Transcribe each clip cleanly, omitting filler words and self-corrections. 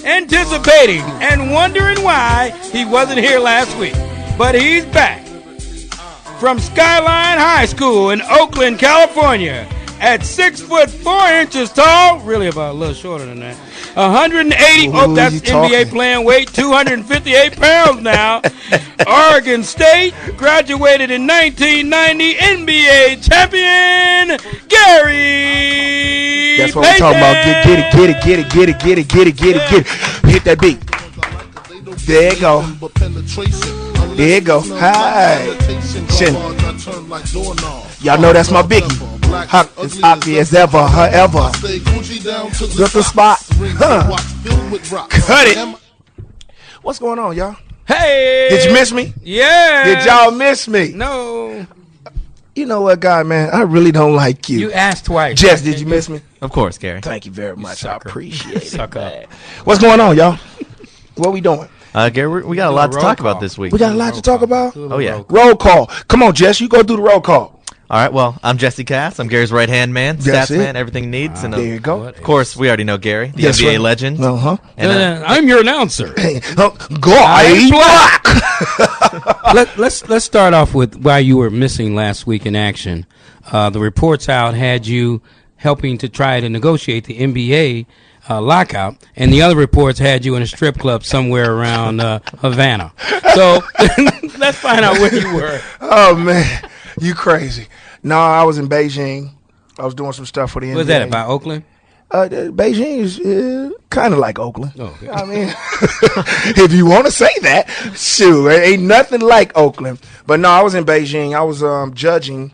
anticipating and wondering why he wasn't here last week. But he's back from Skyline High School in Oakland, California, at 6'4" tall, really about a little shorter than that. 180, that's NBA playing weight, 258 pounds now. Oregon State, graduated in 1990, NBA champion, Gary That's what Payton. we're talking about. Get it. Hit that beat. There you go. There you go. Hi. Y'all know that's my biggie. Hot as obvious ever, however. Good the spot. Huh. Cut it. What's going on, y'all? Hey. Did you miss me? Yeah. Did y'all miss me? No. You know what, guy, man? I really don't like you. You asked twice. Jess, did you miss me? Of course, Gary. Thank you very much. I appreciate it. Sucker. What's going on, y'all? What we doing? Gary, we got a lot to talk about this week. We got a lot to talk about? Oh, yeah. Roll call. Come on, Jess. You go do the roll call. All right, well, I'm Jesse Cass. I'm Gary's right-hand man, stats man, everything he needs. And there you go. Of course, we already know Gary, the Yes, NBA sir. legend. Uh-huh. And, I'm your announcer. Let's start off with why you were missing last week in action. The reports out had you helping to try to negotiate the NBA lockout, and the other reports had you in a strip club somewhere around Havana. So let's find out where you were. Oh, man. You crazy. No, I was in Beijing. I was doing some stuff for the NBA. What's that, about Oakland? Beijing is kind of like Oakland. Oh, okay. I mean, if you want to say that, shoot, ain't nothing like Oakland. But no, I was in Beijing. I was judging,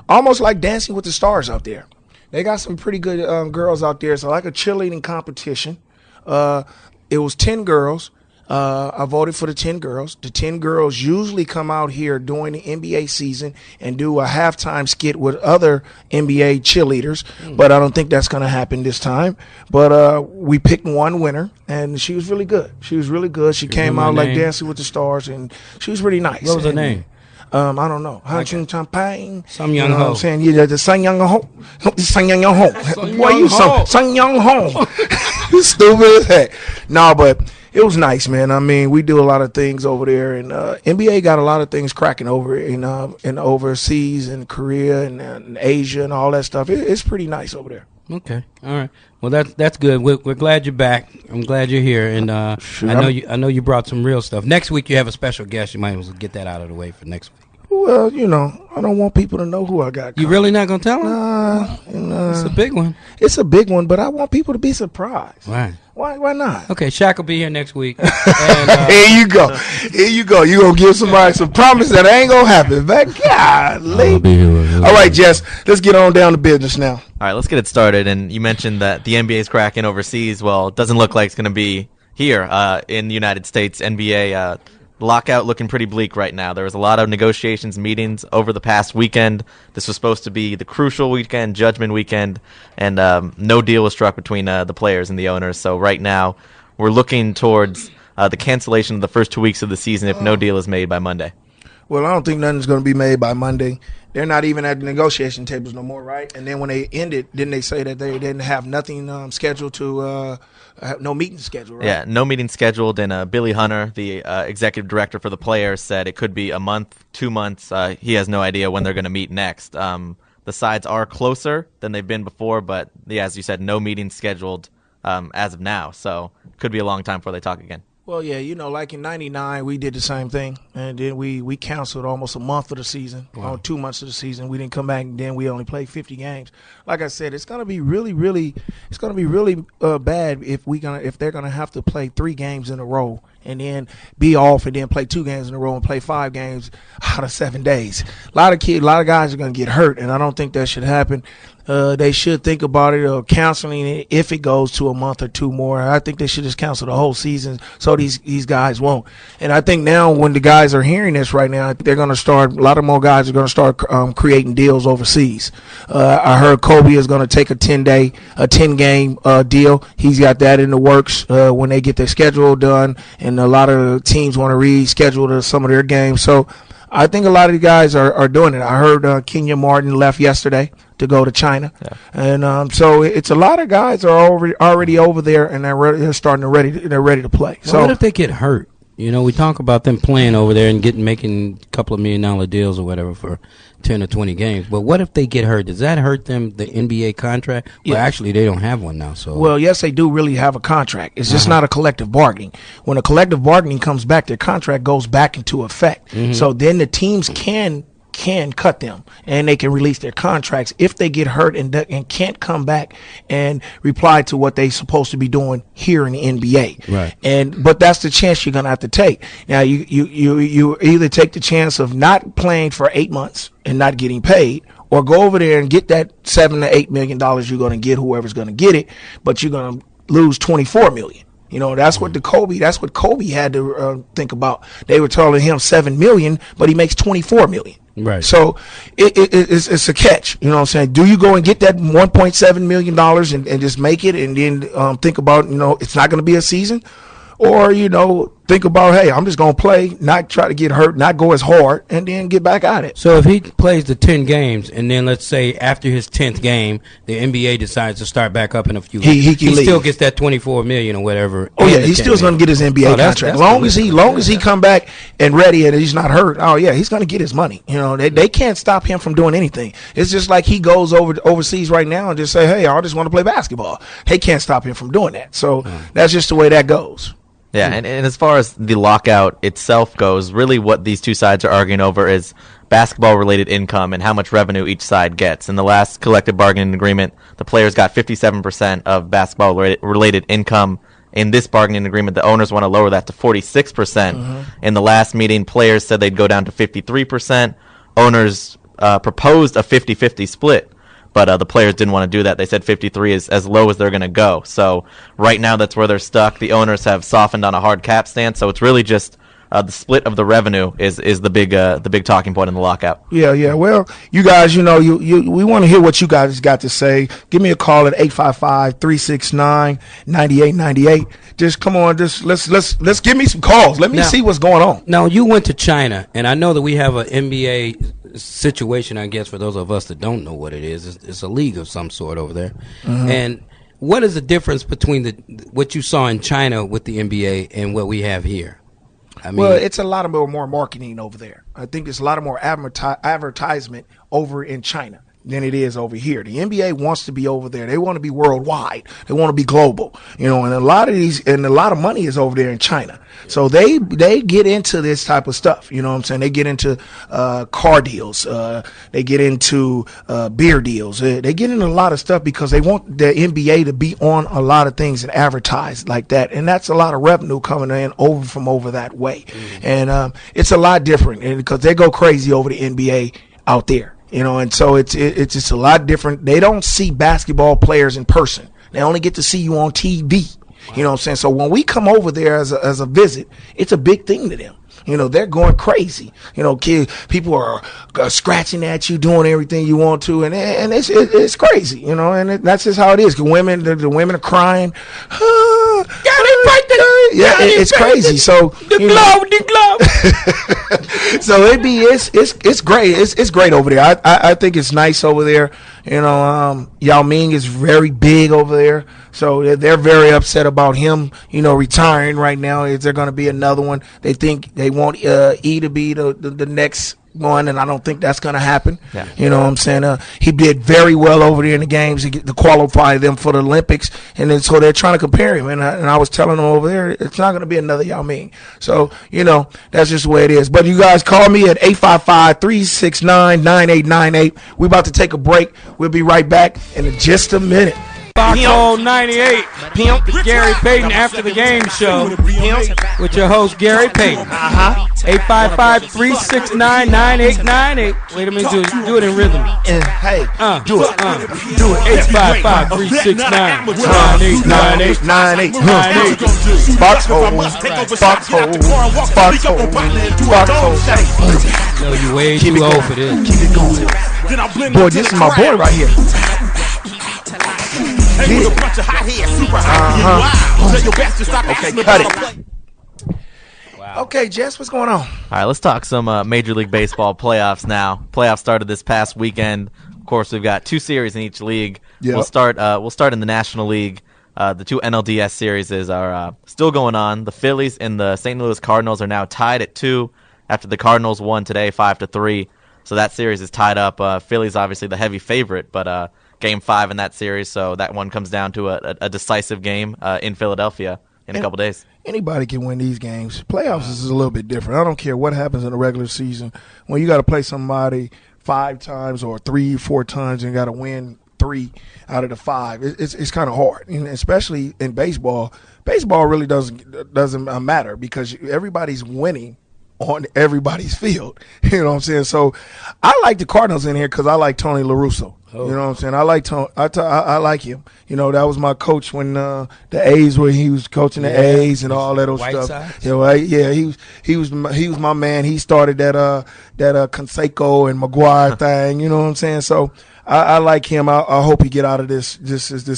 almost like Dancing with the Stars out there. They got some pretty good girls out there. So like a cheerleading competition. It was 10 girls. I voted for the 10 girls. The 10 girls usually come out here during the NBA season and do a halftime skit with other NBA cheerleaders, but I don't think that's going to happen this time. But we picked one winner, and she was really good. She came out like Dancing with the Stars, and she was really nice. What was her name? I don't know. Champagne. Some young ho. I'm saying? Yeah, the Sun Young Ho. Sun Young Ho. Boy, you Sun Young Ho. Stupid as heck. No, but it was nice, man. I mean, we do a lot of things over there, and NBA got a lot of things cracking over in overseas, in Korea and Asia and all that stuff. It's pretty nice over there. Okay, all right. Well, that's good. We're glad you're back. I'm glad you're here, and Sure. I know you brought some real stuff. Next week you have a special guest. You might as well get that out of the way for next week. Well, you know, I don't want people to know who I got. You really not gonna tell them? It's a big one. It's a big one, but I want people to be surprised. Right. Why not? Okay, Shaq will be here next week. And, Here you go. You gonna give somebody some promise that ain't gonna happen. But golly. All right, Jess, let's get on down to business now. all right, let's get it started. And you mentioned that the NBA is cracking overseas. Well, it doesn't look like it's going to be here in the United States. NBA lockout looking pretty bleak right now. There was a lot of negotiations, meetings over the past weekend. This was supposed to be the crucial weekend, judgment weekend, and no deal was struck between the players and the owners. So right now we're looking towards the cancellation of the first 2 weeks of the season if no deal is made by Monday. Well, I don't think nothing's going to be made by Monday. They're not even at the negotiation tables no more, right? And then when they ended, didn't they say that they didn't have nothing scheduled to no meeting scheduled, right? Yeah, no meeting scheduled, and Billy Hunter, the executive director for the players, said it could be a month, 2 months. He has no idea when they're going to meet next. The sides are closer than they've been before, but yeah, as you said, no meeting scheduled as of now, so it could be a long time before they talk again. Well, yeah, you know, like in '99, we did the same thing, and then we canceled almost a month of the season, 2 months of the season. We didn't come back, and then we only played 50 games. Like I said, it's gonna be really bad if they're gonna have to play 3 games in a row and then be off and then play 2 games in a row and play 5 games out of 7 days. A lot of guys are gonna get hurt, and I don't think that should happen. They should think about it or canceling it if it goes to a month or 2 more. I think they should just cancel the whole season so these guys won't. And I think now when the guys are hearing this right now, they're going to start, a lot of more guys are going to start creating deals overseas. I heard Kobe is going to take a 10-game deal. He's got that in the works when they get their schedule done, and a lot of teams want to reschedule some of their games. So I think a lot of the guys are doing it. I heard Kenya Martin left yesterday to go to China, and so it's a lot of guys are already over there, and they're ready to play. So what if they get hurt? You know, we talk about them playing over there and making a couple of $1 million deals or whatever for 10 or 20 games. But what if they get hurt? Does that hurt them, the NBA contract? Well, actually, they don't have one now. So, well, yes, they do really have a contract. It's just not a collective bargaining. When a collective bargaining comes back, their contract goes back into effect. So then the teams can cut them, and they can release their contracts if they get hurt and can't come back and reply to what they're supposed to be doing here in the NBA. Right. But that's the chance you're gonna have to take. Now you either take the chance of not playing for 8 months and not getting paid, or go over there and get that $7 to $8 million you're gonna get, whoever's gonna get it, but you're gonna lose $24 million. You know, that's what Kobe had to think about. They were telling him $7 million, but he makes $24 million. Right. So it's a catch. You know what I'm saying? Do you go and get that $1.7 million and just make it, and then think about, you know, it's not going to be a season? Or, you know, think about, hey, I'm just going to play, not try to get hurt, not go as hard, and then get back at it. So if he plays the 10 games, and then let's say after his 10th game, the NBA decides to start back up in a few weeks, he still gets that $24 million or whatever. Oh, yeah, he's still going to get his NBA contract. Long as he come back and ready and he's not hurt, oh, yeah, he's going to get his money. You know, they can't stop him from doing anything. It's just like he goes overseas right now and just say, hey, I just want to play basketball. They can't stop him from doing that. So that's just the way that goes. Yeah, and as far as the lockout itself goes, really what these two sides are arguing over is basketball-related income and how much revenue each side gets. In the last collective bargaining agreement, the players got 57% of basketball-related income. In this bargaining agreement, the owners want to lower that to 46%. In the last meeting, players said they'd go down to 53%. Owners proposed a 50-50 split. But the players didn't want to do that. They said 53 is as low as they're going to go. So right now, that's where they're stuck. The owners have softened on a hard cap stance. So it's really just the split of the revenue is the big talking point in the lockout. Yeah. Well, you guys, you know, we want to hear what you guys got to say. Give me a call at 855-369-9898. Just come on, let's give me some calls. Let me see what's going on. Now, you went to China, and I know that we have an NBA situation, I guess, for those of us that don't know what it is. It's a league of some sort over there. And what is the difference between what you saw in China with the NBA and what we have here? I mean, well, it's a lot more marketing over there. I think there's a lot of more advertisement over in China than it is over here. The NBA wants to be over there. They want to be worldwide. They want to be global. You know, and a lot of money is over there in China. So they get into this type of stuff. You know what I'm saying? They get into car deals. They get into beer deals. They get into a lot of stuff because they want the NBA to be on a lot of things and advertise like that. And that's a lot of revenue coming in over that way. And it's a lot different because they go crazy over the NBA out there. You know, and so it's just a lot different. They don't see basketball players in person. They only get to see you on TV. You know what I'm saying? So when we come over there as a visit, it's a big thing to them. You know, they're going crazy. You know, people are scratching at you, doing everything you want to, and it's crazy. You know, and that's just how it is. The women are crying. It's crazy. So the glove. So it's great. It's great over there. I think it's nice over there. You know, Yao Ming is very big over there. So they're very upset about him, you know, retiring right now. Is there going to be another one? They think they want E to be the next one, and I don't think that's going to happen. Yeah. You know what I'm saying? He did very well over there in the games to qualify them for the Olympics, and then so they're trying to compare him. And I was telling them over there, it's not going to be another Yao Ming. So, you know, that's just the way it is. But you guys call me at 855-369-9898. We're about to take a break. We'll be right back in just a minute. Foxxhole 98, Gary Payton after the game show with your host Gary Payton. 855-369-9898. Wait a minute, do it in rhythm. Hey, do it. 855-369-9898. Foxxhole. No, you way too old for this. Keep it going. Boy, this is my boy right here. Okay, cut it. Wow. Okay, Jess, what's going on? All right, let's talk some Major League Baseball playoffs now. Playoffs started this past weekend. Of course, we've got 2 series in each league. Yep. We'll start in the National League. The 2 NLDS series are still going on. The Phillies and the St. Louis Cardinals are now tied at 2 after the Cardinals won today 5-3. So that series is tied up. Phillies obviously the heavy favorite, but Game 5 in that series, so that one comes down to a decisive game in Philadelphia in a couple days. Anybody can win these games. Playoffs is a little bit different. I don't care what happens in the regular season. When you got to play somebody 5 times or 3-4 times and got to win 3 out of the 5, it's kind of hard, and especially in baseball. Baseball really doesn't matter because everybody's winning on everybody's field. You know what I'm saying? So I like the Cardinals in here because I like Tony La Russa. You know what I'm saying? I like Tony. I like him. You know, that was my coach when the A's where he was coaching the A's and all that White stuff. Sox? You know, he was my man. He started that Canseco and McGuire thing. You know what I'm saying? So I like him. I hope he get out of this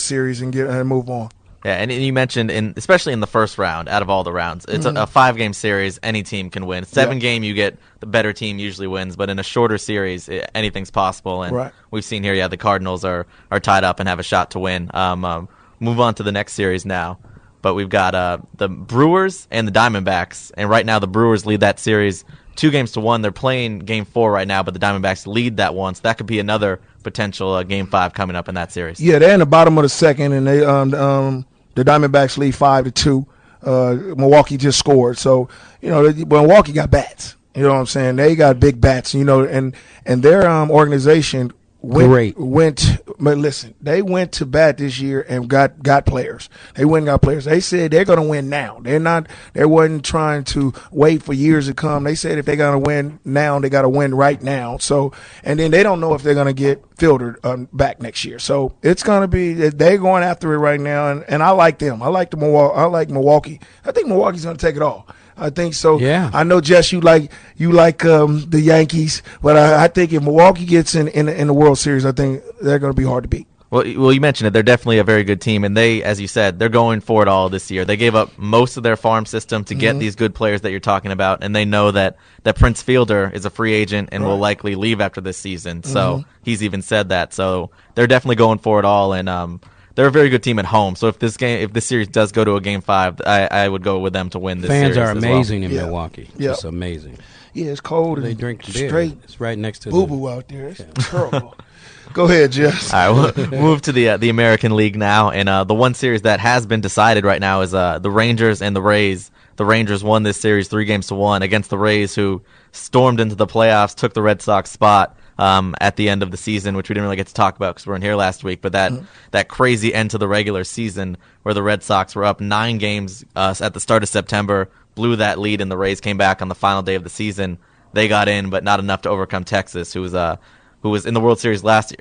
series and move on. Yeah, and you mentioned, especially in the first round, out of all the rounds, it's a 5-game series. Any team can win. 7-game, you get the better team usually wins, but in a shorter series, anything's possible. And we've seen here, the Cardinals are tied up and have a shot to win. Move on to the next series now. But we've got the Brewers and the Diamondbacks, and right now the Brewers lead that series 2-1. They're playing Game 4 right now, but the Diamondbacks lead that one, so that could be another potential Game 5 coming up in that series. Yeah, they're in the bottom of the second, and they the Diamondbacks lead 5-2. Milwaukee just scored, so Milwaukee got bats. You know what I'm saying? They got big bats. And their organization they went to bat this year and got players. They went and got players. They said they're going to win now. They wasn't trying to wait for years to come. They said if they're going to win now, they got to win right now. So, and then they don't know if they're going to get filtered back next year. So it's going to be, they're going after it right now. And I like them. I like Milwaukee. I think Milwaukee's going to take it all. I think so. Yeah. I know, Jess, you like the Yankees, but I think if Milwaukee gets in the World Series, I think they're going to be hard to beat. Well, you mentioned it. They're definitely a very good team, and they, as you said, they're going for it all this year. They gave up most of their farm system to get these good players that you're talking about, and they know that Prince Fielder is a free agent and will likely leave after this season. So he's even said that. So they're definitely going for it all, and they're a very good team at home. So if this series does go to a Game 5, I would go with them to win this series. Fans are as amazing well. in Milwaukee. Yeah. It's amazing. Yeah, it's cold. They and drink beer. straight. It's right next to boo-boo out there. It's terrible. Go ahead, Jess. All right, we'll move to the American League now, and the one series that has been decided right now is the Rangers and the Rays. The Rangers won this series 3-1 against the Rays, who stormed into the playoffs, took the Red Sox spot at the end of the season, which we didn't really get to talk about because we weren't here last week. But that crazy end to the regular season where the Red Sox were up 9 games at the start of September, blew that lead, and the Rays came back on the final day of the season. They got in, but not enough to overcome Texas, who was in the World Series last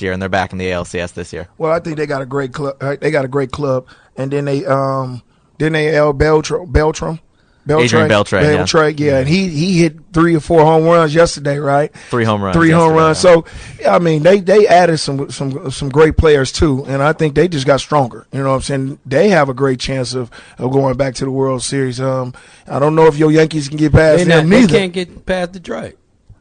year, and they're back in the ALCS this year. Well, I think they got a great club. They got a great club, and then they Beltran. Adrian Beltre, yeah, and he hit 3 or 4 home runs yesterday, right? 3 home runs. 3 home runs. So, I mean, they added some great players too, and I think they just got stronger. You know what I'm saying? They have a great chance of going back to the World Series. I don't know if your Yankees can get past them neither. They can't get past Detroit.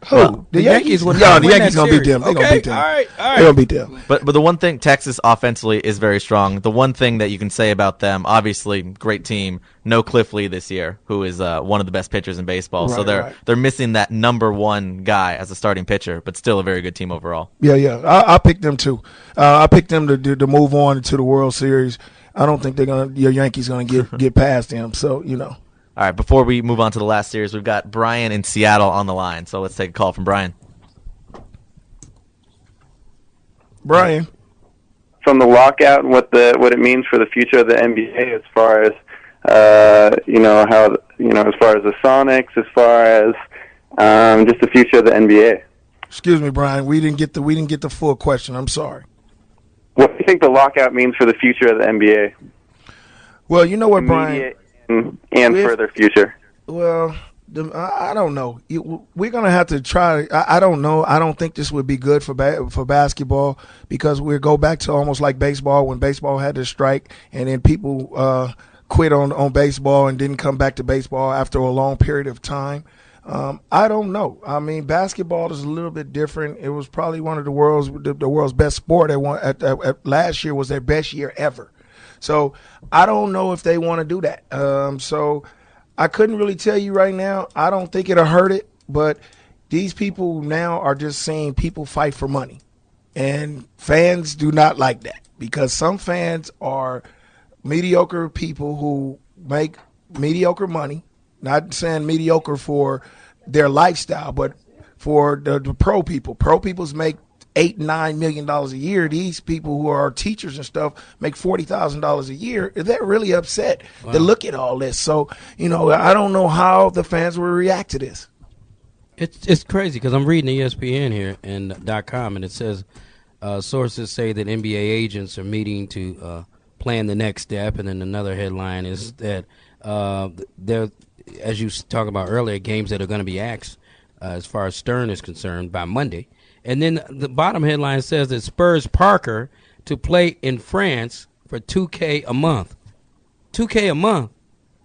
Who? Well, the Yankees would the win Yankees that gonna beat series. them. They're gonna beat them. All right. They're gonna beat them. But the one thing, Texas offensively is very strong. The one thing that you can say about them, obviously, great team. No Cliff Lee this year, who is one of the best pitchers in baseball. So they're missing that number 1 guy as a starting pitcher, but still a very good team overall. Yeah. I picked them too. I picked them to move on to the World Series. I don't think your Yankees gonna get past them. So All right, before we move on to the last series, we've got Brian in Seattle on the line. So let's take a call from Brian. Brian. From the lockout and what it means for the future of the NBA as far as as far as the Sonics, as far as just the future of the NBA. Excuse me, Brian. We didn't get the full question. I'm sorry. What do you think the lockout means for the future of the NBA? Well, you know what, Brian, and further future. Well, I don't know. We're gonna have to try. I don't know. I don't think this would be good for basketball because we go back to almost like baseball when baseball had to strike, and then people quit on baseball and didn't come back to baseball after a long period of time. I don't know. I mean, basketball is a little bit different. It was probably one of the world's best sport. At last year was their best year ever. So I don't know if they want to do that. So I couldn't really tell you right now. I don't think it'll hurt it, but these people now are just saying people fight for money. And fans do not like that because some fans are mediocre people who make mediocre money, not saying mediocre for their lifestyle, but for the pro people. Pro peoples make $8-9 million a year. These people who are teachers and stuff make $40,000 a year. They're really upset to look at all this. So, I don't know how the fans will react to this. It's crazy because I'm reading ESPN here and .com, and it says sources say that NBA agents are meeting to plan the next step, and then another headline is that there, as you talked about earlier, games that are going to be axed as far as Stern is concerned by Monday. And then the bottom headline says that Spurs Parker to play in France for $2K a month. $2K a month.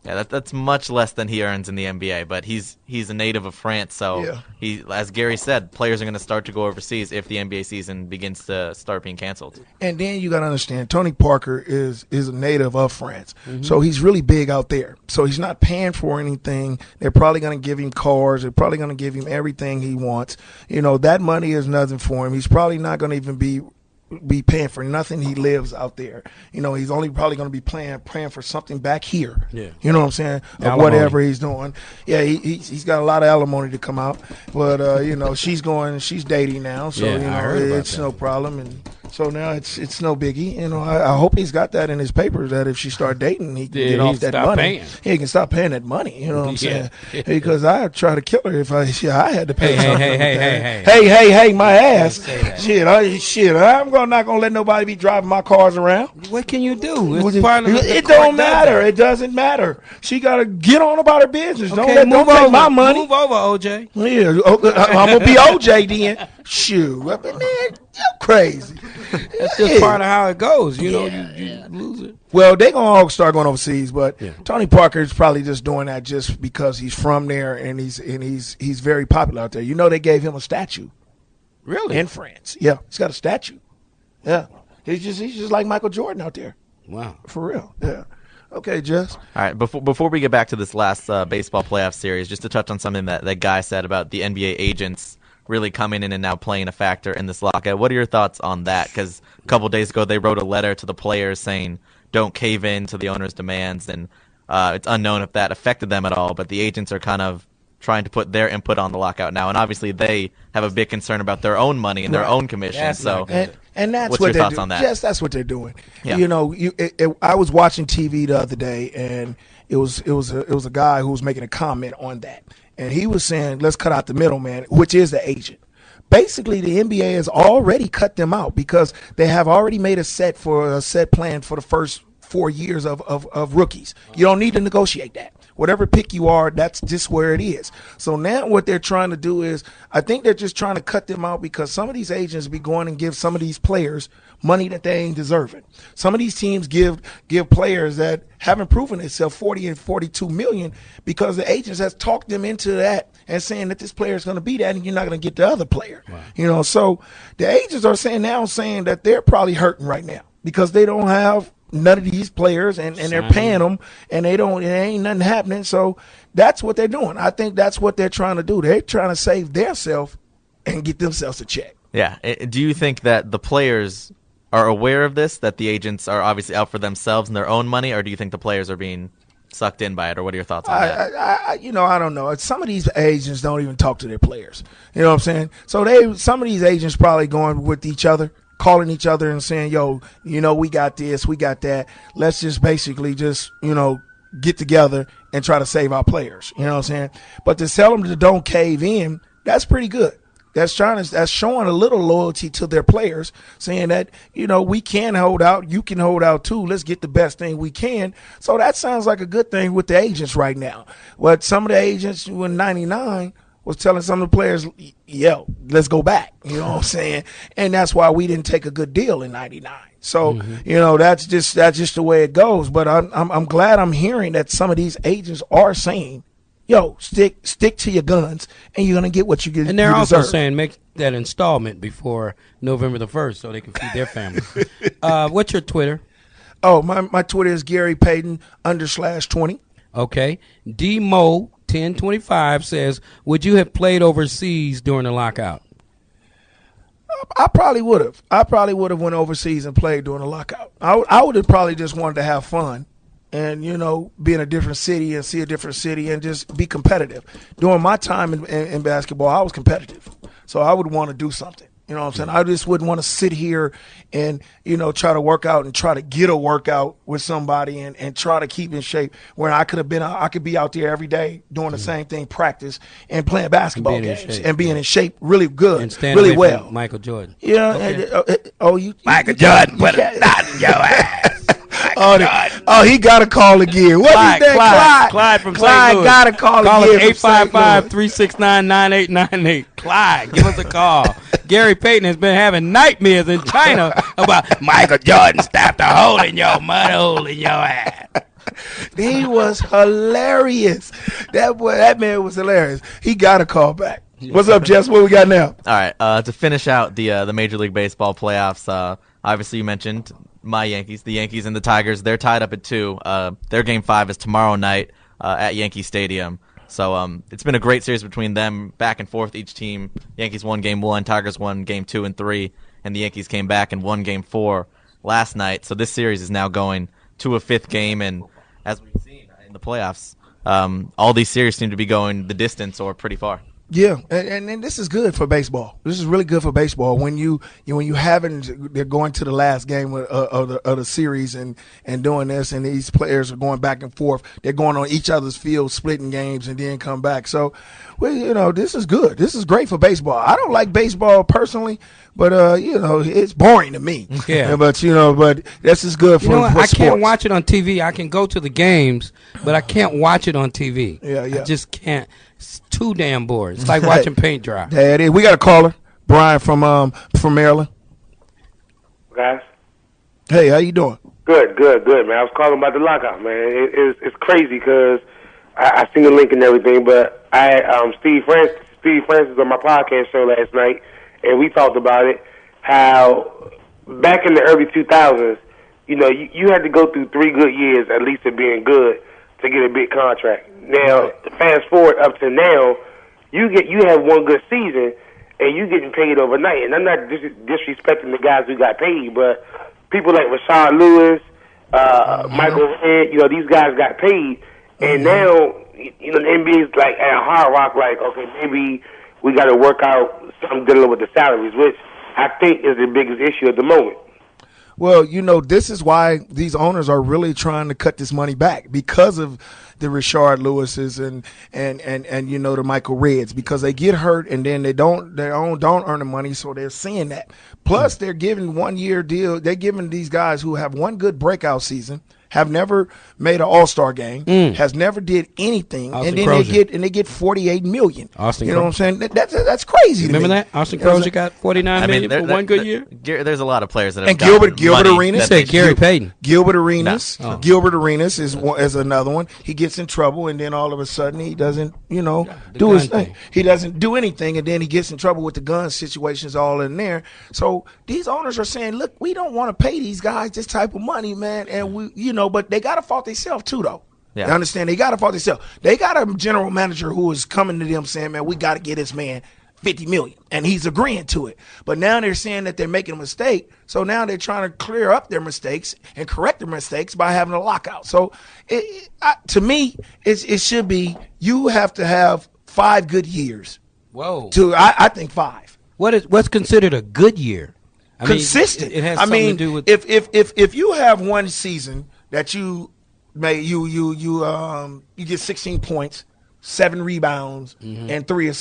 Yeah, that's much less than he earns in the NBA, but he's a native of France, so Yeah. he, as Gary said, players are going to start to go overseas if the NBA season begins to start being canceled. And then you got to understand, Tony Parker is a native of France, so he's really big out there. So he's not paying for anything. They're probably going to give him cars. They're probably going to give him everything he wants. That money is nothing for him. He's probably not going to even be paying for nothing. He lives out there. He's only probably going to be praying for something back here. Yeah. You know what I'm saying? Of whatever he's doing. Yeah, he's got a lot of alimony to come out. But, she's dating now. So, Yeah, I heard about it's that. no problem. And so now it's no biggie. I hope he's got that in his papers that if she start dating, he can get off that stop money. paying. Yeah, he can stop paying that money. You know what I'm Yeah. saying? Because I'd try to kill her if I had to pay something. Hey, My ass. Say that. I'm not gonna let nobody be driving my cars around. What can you do? It's part of the It court don't does matter. that. It doesn't matter. She gotta get on about her business. Okay, don't move take over. my money. Move over, OJ. Yeah, I'm gonna be OJ then. Shoot, man, you crazy. That's just part of how it goes. You lose it. Well, they gonna all start going overseas, but Yeah. Tony Parker is probably just doing that just because he's from there and he's very popular out there. They gave him a statue Really? in France. Yeah, he's got a statue. Yeah, he's just like Michael Jordan out there. Wow. For real. Yeah. Okay, Jess. All right, before we get back to this last baseball playoff series, just to touch on something that Guy said about the NBA agents really coming in and now playing a factor in this lockout. What are your thoughts on that? Because a couple days ago they wrote a letter to the players saying don't cave in to the owner's demands, and it's unknown if that affected them at all, but the agents are kind of trying to put their input on the lockout now, and obviously they have a big concern about their own money and their own commission. That's So not good. And that's what's what your they're thoughts doing. on that? Yes, that's what they're doing. Yeah. I was watching TV the other day, and it was a guy who was making a comment on that, and he was saying, "Let's cut out the middleman," which is the agent. Basically, the NBA has already cut them out because they have already made a set plan for the first 4 years of rookies. You don't need to negotiate that. Whatever pick you are, that's just where it is. So now what they're trying to do is, I think they're just trying to cut them out because some of these agents be going and give some of these players money that they ain't deserving. Some of these teams give players that haven't proven themselves 40 and 42 million because the agents has talked them into that and saying that this player is going to be that and you're not going to get the other player. Wow. So the agents are saying that they're probably hurting right now because they don't have none of these players and they're paying them and it ain't nothing happening. So that's what they're doing. I think that's what they're trying to do. They're trying to save themselves and get themselves a check. yeah, do you think that the players are aware of this, that the agents are obviously out for themselves and their own money, or do you think the players are being sucked in by it, or what are your thoughts on that? I don't know. Some of these agents don't even talk to their players. You know what I'm saying? So some of these agents probably going with each other, calling each other and saying, yo, we got this, we got that. Let's just basically get together and try to save our players. You know what I'm saying? But to tell them to don't cave in, that's pretty good. That's showing a little loyalty to their players, saying that, we can hold out, you can hold out too. Let's get the best thing we can. So that sounds like a good thing with the agents right now. But some of the agents, when 99, was telling some of the players, yo, let's go back. You know what I'm saying? And that's why we didn't take a good deal in '99. So, that's just the way it goes. But I'm glad I'm hearing that some of these agents are saying, yo, stick to your guns, and you're gonna get what you get. And they're also saying make that installment before November the 1st so they can feed their family. What's your Twitter? Oh, my Twitter is Gary Payton _20. Okay. DMO1025 says, would you have played overseas during the lockout? I probably would have. I probably would have went overseas and played during the lockout. I would have probably just wanted to have fun and, be in a different city and see a different city and just be competitive. During my time in basketball, I was competitive. So I would want to do something. You know what I'm saying? I just wouldn't want to sit here and, try to work out and try to get a workout with somebody and try to keep in shape where I could be out there every day doing the same thing, practice and playing basketball games and being in shape really good, and really well. Michael Jordan. Yeah. Okay. Michael Jordan put a knot in your ass. He got to call again. What's his name? Clyde from Clyde St. Louis. got to call again. Call us 855-369-9898. Clyde, give us a call. Gary Payton has been having nightmares in China about Michael Jordan stabbed a hole in your mud hole in your ass. He was hilarious. That man was hilarious. He got to call back. What's up, Jess? What we got now? All right, to finish out the Major League Baseball playoffs, obviously you mentioned my Yankees, the Yankees and the Tigers. They're tied up at 2. Their Game 5 is tomorrow night at Yankee Stadium. So it's been a great series between them, back and forth. Each team, Yankees won Game 1, Tigers won Game 2 and 3, and the Yankees came back and won Game 4 last night. So this series is now going to a 5th game, and as we've seen in the playoffs, all these series seem to be going the distance or pretty far. Yeah, and this is good for baseball. This is really good for baseball when they're going to the last game of the series and doing this, and these players are going back and forth. They're going on each other's field, splitting games, and then come back. So, this is good. This is great for baseball. I don't like baseball personally, but it's boring to me. Yeah. But this is good for I sports. can't watch it on TV. I can go to the games, but I can't watch it on TV. Yeah. I just can't. It's too damn boring. It's like watching paint dry. Yeah, it is. We got a caller, Brian from Maryland. Guys. Hey, how you doing? Good, man. I was calling about the lockout, man. It's crazy because I seen the link and everything, but Steve Francis on my podcast show last night, and we talked about it, how back in the early 2000s, you had to go through 3 good years at least of being good to get a big contract. Now, fast forward up to now, you have one good season, and you getting paid overnight. And I'm not disrespecting the guys who got paid, but people like Rashard Lewis, Michael Redd, these guys got paid, and now the NBA's like at Hard Rock, like, okay, maybe we got to work out something dealing with the salaries, which I think is the biggest issue at the moment. Well, this is why these owners are really trying to cut this money back because of the Rashard Lewises and the Michael Redds, because they get hurt and then they don't earn the money, so they're seeing that. Plus, they're giving 1-year deal. They're giving these guys who have one good breakout season, have never made an All-Star game, has never did anything, Austin and then they get $48 million. Austin what I'm saying? That's crazy. Remember to me. that Austin Crozier got $49 million for one good year. There's a lot of players that have And Gilbert money Arenas. that they Gary Payton. Gilbert Arenas. No. Oh. Gilbert Arenas is another one. He gets in trouble, and then all of a sudden he doesn't, do his thing. He doesn't do anything, and then he gets in trouble with the gun situations all in there. So these owners are saying, look, we don't want to pay these guys this type of money, man, and but they got to fault themselves too, though. Yeah. You understand? They got to fault themselves. They got a general manager who is coming to them saying, man, we got to get this man $50 million, and he's agreeing to it. But now they're saying that they're making a mistake, so now they're trying to clear up their mistakes and correct their mistakes by having a lockout. So to me, it should be you have to have 5 good years. Whoa. I think 5. What's considered a good year? Consistent. It has something to do with if you have one season that you get 16 points, 7 rebounds, and 3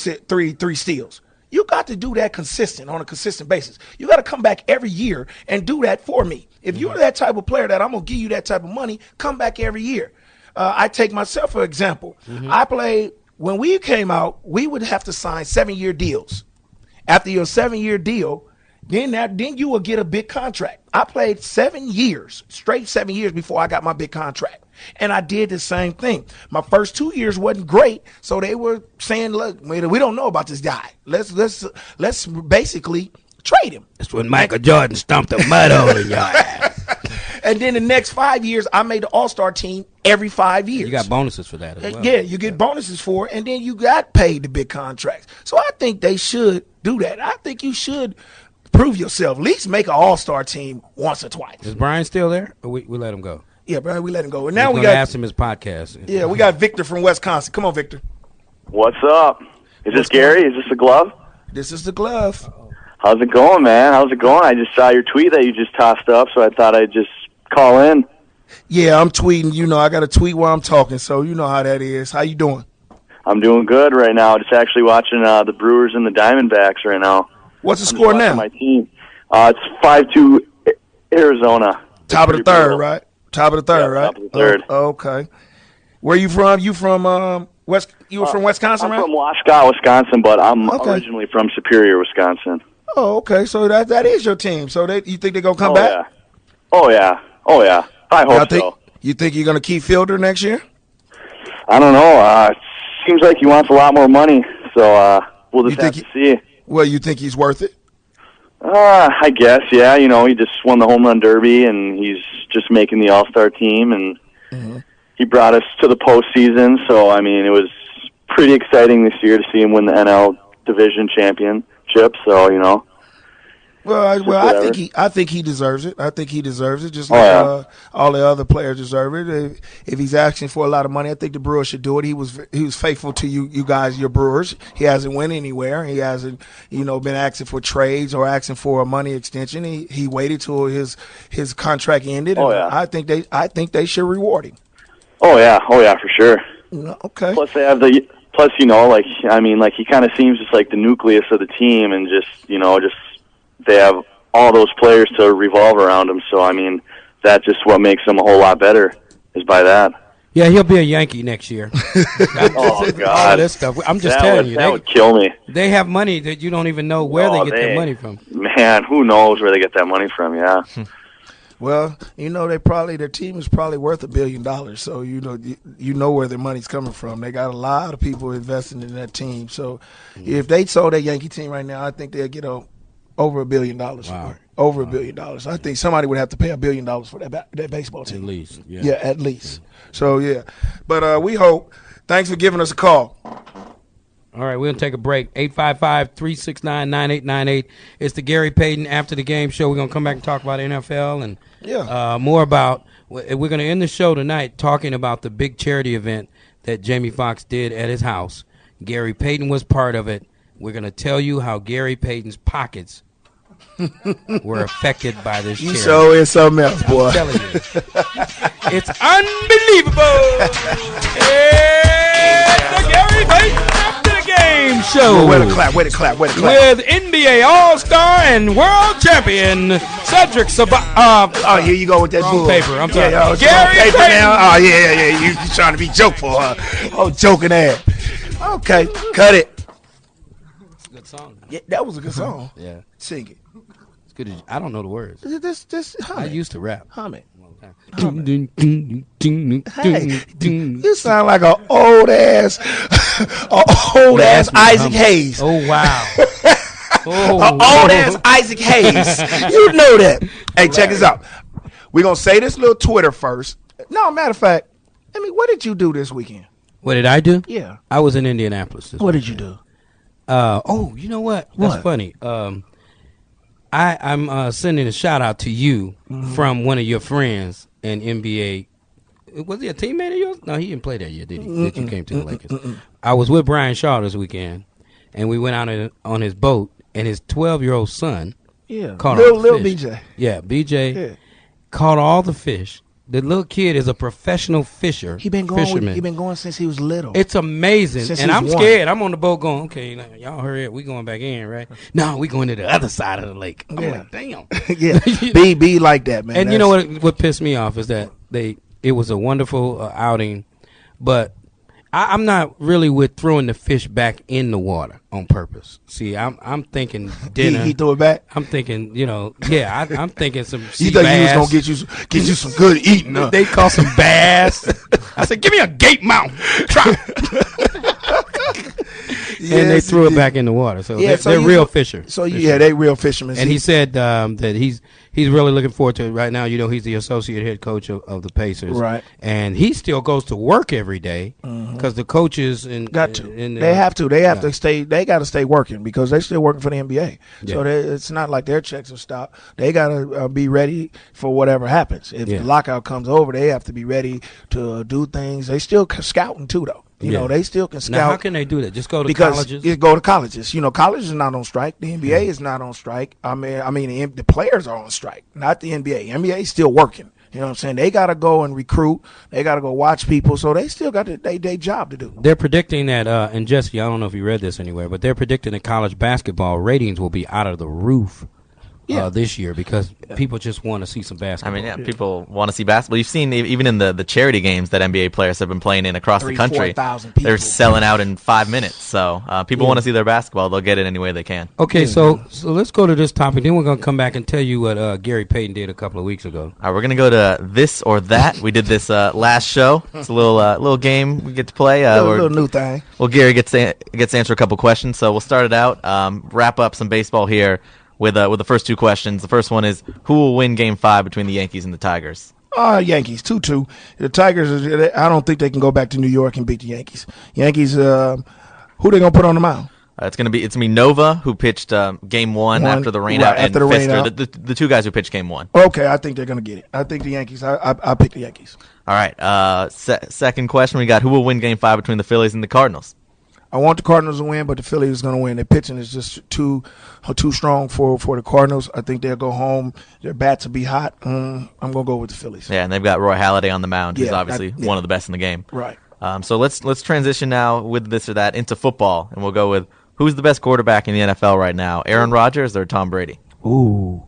steals. You got to do that on a consistent basis. You got to come back every year and do that for me. If you're that type of player that I'm going to give you that type of money, come back every year. I take myself for example. I played when we came out, we would have to sign 7-year deals. After your 7-year deal, then you will get a big contract. I played 7 years, straight 7 years before I got my big contract. And I did the same thing. My first 2 years wasn't great, so they were saying, look, we don't know about this guy. Let's basically trade him. That's when Michael Jordan stomped a mud hole in your ass. And then the next 5 years, I made the All-Star team every 5 years. You got bonuses for that as well. Yeah, you get bonuses for it, and then you got paid the big contracts. So I think they should do that. I think you should prove yourself. At least make an All-Star team once or twice. Is Brian still there? Or we let him go? Yeah, Brian, we let him go. And now we got ask him his podcast. Yeah, we got Victor from Wisconsin. Come on, Victor. What's up? Is this Gary? Is this the glove? This is the glove. How's it going, man? How's it going? I just saw your tweet that you just tossed up, so I thought I'd just call in. Yeah, I'm tweeting. You know, I got to tweet while I'm talking, so you know how that is. How you doing? I'm doing good right now. Just actually watching the Brewers and the Diamondbacks right now. What's the score now? My team. It's 5-2 Arizona. Top of the third, right? Top of the third, right? Top of the third. Okay. Where you from? You from West? You were from Wisconsin, right? I'm from Wascott, Wisconsin, but I'm originally from Superior, Wisconsin. Oh, okay. So that is your team. So you think they're gonna come back? Yeah. Oh yeah. I hope so. You think you're gonna keep Fielder next year? I don't know. It seems like he wants a lot more money, so we'll just have to see. Well, you think he's worth it? I guess, yeah. You know, he just won the home run derby, and he's just making the All-Star team, and he brought us to the postseason. So, I mean, it was pretty exciting this year to see him win the NL Division Championship. So, you know. Well, I think he deserves it. I think he deserves it, just like all the other players deserve it. If he's asking for a lot of money, I think the Brewers should do it. He was faithful to you guys, your Brewers. He hasn't went anywhere. He hasn't, been asking for trades or asking for a money extension. He waited till his contract ended. I think they should reward him. Oh yeah, for sure. Okay. Plus they have he kind of seems just like the nucleus of the team, and just they have all those players to revolve around him. So, I mean, that's just what makes him a whole lot better is by that. Yeah, he'll be a Yankee next year. Oh, God. All this stuff. I'm just telling you. That would kill me. They have money that you don't even know where they get their money from. Man, who knows where they get that money from, yeah. Well, their team is probably worth $1 billion. So, you know where their money's coming from. They got a lot of people investing in that team. So, if they sold that Yankee team right now, I think they'll get over $1 billion for it. Over $1 billion. I think somebody would have to pay $1 billion for that baseball team. At least. Yeah, at least. So, yeah. But we hope. Thanks for giving us a call. All right, we're going to take a break. 855-369-9898. It's the Gary Payton After the Game show. We're going to come back and talk about NFL and more about – we're going to end the show tonight talking about the big charity event that Jamie Foxx did at his house. Gary Payton was part of it. We're going to tell you how Gary Payton's pockets were affected by this charity. You show is something else, boy. I'm telling you. It's unbelievable. It's the Gary Payton After the Game show. Way to clap. With NBA All-Star and World Champion Cedric Sabat. Here you go with that wrong paper. I'm sorry. Gary Payton. Now. Oh, yeah. You trying to be jokeful, huh? Oh, joking ass. Okay, cut it. Song. Yeah, that was a good song. Yeah. Sing it. It's good. I don't know the words. This hum I it. used to rap. Hum it. Hey, you sound like an old ass Isaac Hayes. Oh, wow. Old ass Isaac Hayes. You know that. Hey, check this out. We're going to say this little Twitter first. No, matter of fact, what did you do this weekend? What did I do? Yeah. I was in Indianapolis this What weekend. did you do? You know what? That's funny. I'm sending a shout out to you from one of your friends in NBA. Was he a teammate of yours? No, he didn't play that year, did he? That you came to the Lakers. I was with Brian Shaw this weekend, and we went out on his boat, and his 12-year-old son caught all the fish. BJ. Yeah, BJ caught all the fish. The little kid is a professional fisherman. He been going since he was little. It's amazing. Since and I'm one. scared. I'm on the boat going, okay, y'all hurry up. We going back in, right? No, we going to the other side of the lake. I'm like, damn. Yeah. Be like that, man. And you know what pissed me off is that it was a wonderful outing, but I'm not really with throwing the fish back in the water on purpose. See, I'm thinking dinner. He threw it back. I'm thinking, I'm thinking some sea You thought bass. he was gonna get you some good eating. Huh? They caught some bass. I said, give me a gape mount. Try. And they threw it back in the water. So they're real fishers. So they real fishermen. And he said that he's really looking forward to it right now. He's the associate head coach of the Pacers. Right. And he still goes to work every day because the coaches they have to. They have to stay. They got to stay working because they're still working for the NBA. Yeah. So it's not like their checks will stop. They got to be ready for whatever happens. If the lockout comes over, they have to be ready to do things. They still scouting too, though. You know, they still can scout. Now, how can they do that? Just go to colleges? Go to colleges. College is not on strike. The NBA is not on strike. I mean, the players are on strike, not the NBA. NBA is still working. You know what I'm saying? They got to go and recruit. They got to go watch people. So they still got their job to do. They're predicting that, and Jesse, I don't know if you read this anywhere, but they're predicting that college basketball ratings will be out of the roof. This year because people just want to see some basketball. I mean, people want to see basketball. You've seen even in the charity games that NBA players have been playing in across the country. 4,000 people. They're selling out in 5 minutes. So people want to see their basketball. They'll get it any way they can. Okay, so let's go to this topic. Then we're going to come back and tell you what Gary Payton did a couple of weeks ago. All right, we're going to go to this or that. We did this last show. It's a little game we get to play. A little new thing. Well, Gary gets to answer a couple questions. So we'll start it out. Wrap up some baseball here. With the first two questions. The first one is, who will win Game 5 between the Yankees and the Tigers? Yankees, 2-2. The Tigers, I don't think they can go back to New York and beat the Yankees. Yankees, who they going to put on the mound? It's gonna be Nova, who pitched Game 1 after the rain out, and Fister, the two guys who pitched Game 1. Okay, I think they're going to get it. I think the Yankees. I pick the Yankees. All right. Second question, we got, who will win Game 5 between the Phillies and the Cardinals? I want the Cardinals to win, but the Phillies is going to win. Their pitching is just too strong for the Cardinals. I think they'll go home. Their bats will be hot. I'm going to go with the Phillies. Yeah, and they've got Roy Halladay on the mound, who's obviously one of the best in the game. Right. So let's transition now with this or that into football, and we'll go with who's the best quarterback in the NFL right now, Aaron Rodgers or Tom Brady? Ooh.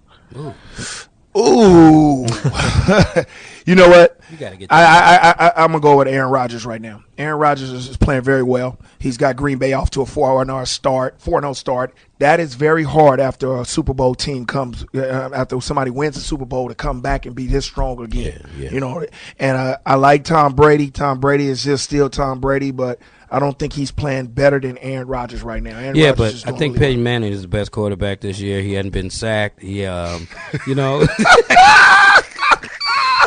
You know what? You gotta get I'm going to go with Aaron Rodgers right now. Aaron Rodgers is playing very well. He's got Green Bay off to a 4-0 start. That is very hard after a Super Bowl team comes, after somebody wins the Super Bowl, to come back and be this strong again. Yeah. You know, and I like Tom Brady. Tom Brady is just still Tom Brady, but I don't think he's playing better than Aaron Rodgers right now. But I think Peyton Manning is the best quarterback this year. He hadn't been sacked.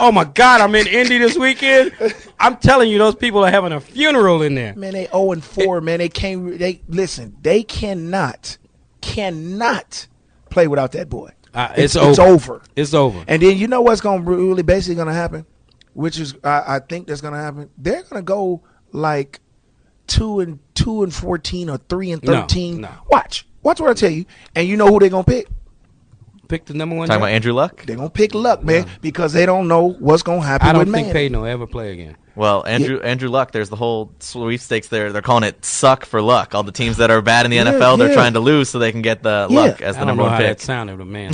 Oh, my God, I'm in Indy this weekend. I'm telling you, those people are having a funeral in there. Man, they 0-4, man. They cannot play without that boy. It's over. It's over. And then you know what's really basically going to happen, which is I think that's going to happen. They're going to go like 2-14 or 3-13. No. Watch what I tell you. And you know who they're going to pick? Pick the number one. Talking about Andrew Luck? They're going to pick Luck, man, because they don't know what's going to happen with I don't think Manning. Peyton will ever play again. Well, Andrew Luck, there's the whole sweepstakes there. They're calling it suck for luck. All the teams that are bad in the NFL, they're trying to lose so they can get the Luck as the number one pick. I don't know how that sounded, but man.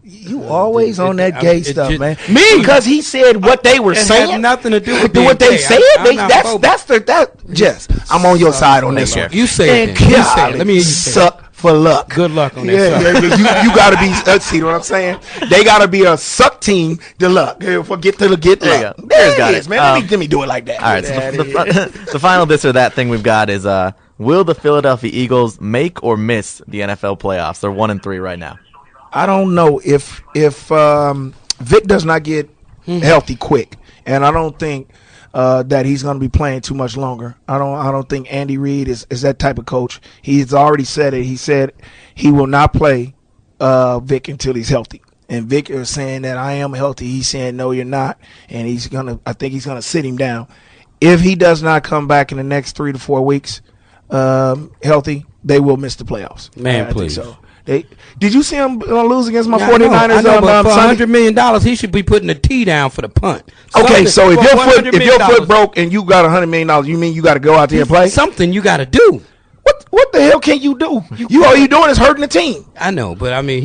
You always on that gay stuff, just, man. Because he said what they were saying. It had nothing to do with what they gay. said. Jess, I'm on your side on this one. You say it. You say it. Let me hear you say suck for luck. Good luck on that. Yeah, you got to be. See what I'm saying? They got to be a suck team to luck. Forget to get there luck. You go. There it is, man. Let me do it like that. All right. So the final this or that thing we've got is: will the Philadelphia Eagles make or miss the NFL playoffs? They're 1-3 right now. I don't know if Vic does not get healthy quick, and I don't think that he's going to be playing too much longer. I don't think Andy Reid is that type of coach. He's already said it. He said he will not play Vic until he's healthy. And Vic is saying that I am healthy. He's saying no, you're not, and I think he's gonna sit him down. If he does not come back in the next 3 to 4 weeks healthy, they will miss the playoffs. Man, please. So. Did you see him lose against my 49ers? I know, but for Sunday? $100 million, he should be putting the tee down for the punt. Okay, so if your foot broke and you got $100 million, you mean you got to go out there and play? Something you got to do. What the hell can you do? All you doing is hurting the team. I know, but I mean,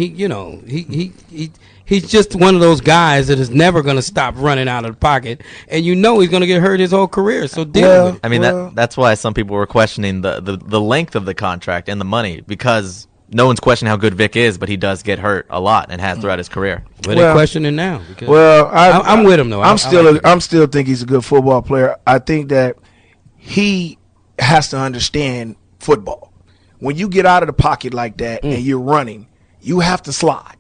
he's just one of those guys that is never going to stop running out of the pocket, and you know he's going to get hurt his whole career. So deal with it. I mean, that's why some people were questioning the length of the contract and the money, because no one's questioning how good Vic is, but he does get hurt a lot and has throughout his career. But they're questioning now. I'm with him though. I'm still think he's a good football player. I think that he has to understand football. When you get out of the pocket like that and you're running, you have to slide.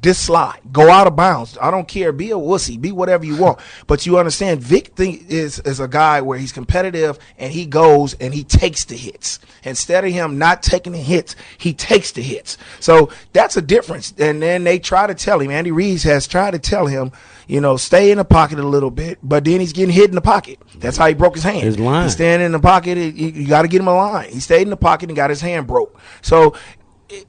Just slide. Go out of bounds. I don't care. Be a wussy. Be whatever you want. But you understand, Vic is a guy where he's competitive and he goes and he takes the hits. Instead of him not taking the hits, he takes the hits. So that's a difference. And then they try to tell him, Andy Reid has tried to tell him, stay in the pocket a little bit, but then he's getting hit in the pocket. That's how he broke his hand. His line. He's standing in the pocket. You got to get him a line. He stayed in the pocket and got his hand broke. So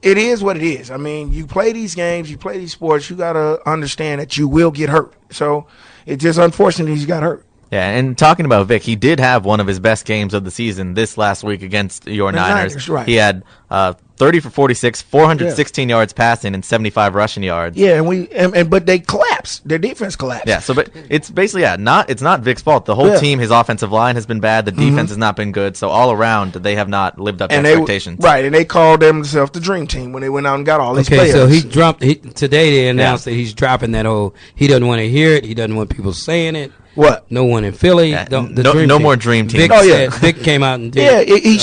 it is what it is. I mean, you play these games, you play these sports, you got to understand that you will get hurt. So it's just unfortunate he's got hurt. Yeah, and talking about Vic, he did have one of his best games of the season this last week against your Niners. Right. He had 30 for 46, 416 yards passing, and 75 rushing yards. Yeah, but they collapsed. Their defense collapsed. Yeah, but it's basically it's not Vic's fault. The whole team, his offensive line has been bad. The defense has not been good. So all around, they have not lived up to expectations. And they called themselves the Dream Team when they went out and got all these players. Okay, so today they announced that he's dropping that whole. He doesn't want to hear it. He doesn't want people saying it. What? No one in Philly. Yeah, no more Dream Team. Vic came out and did. Yeah, he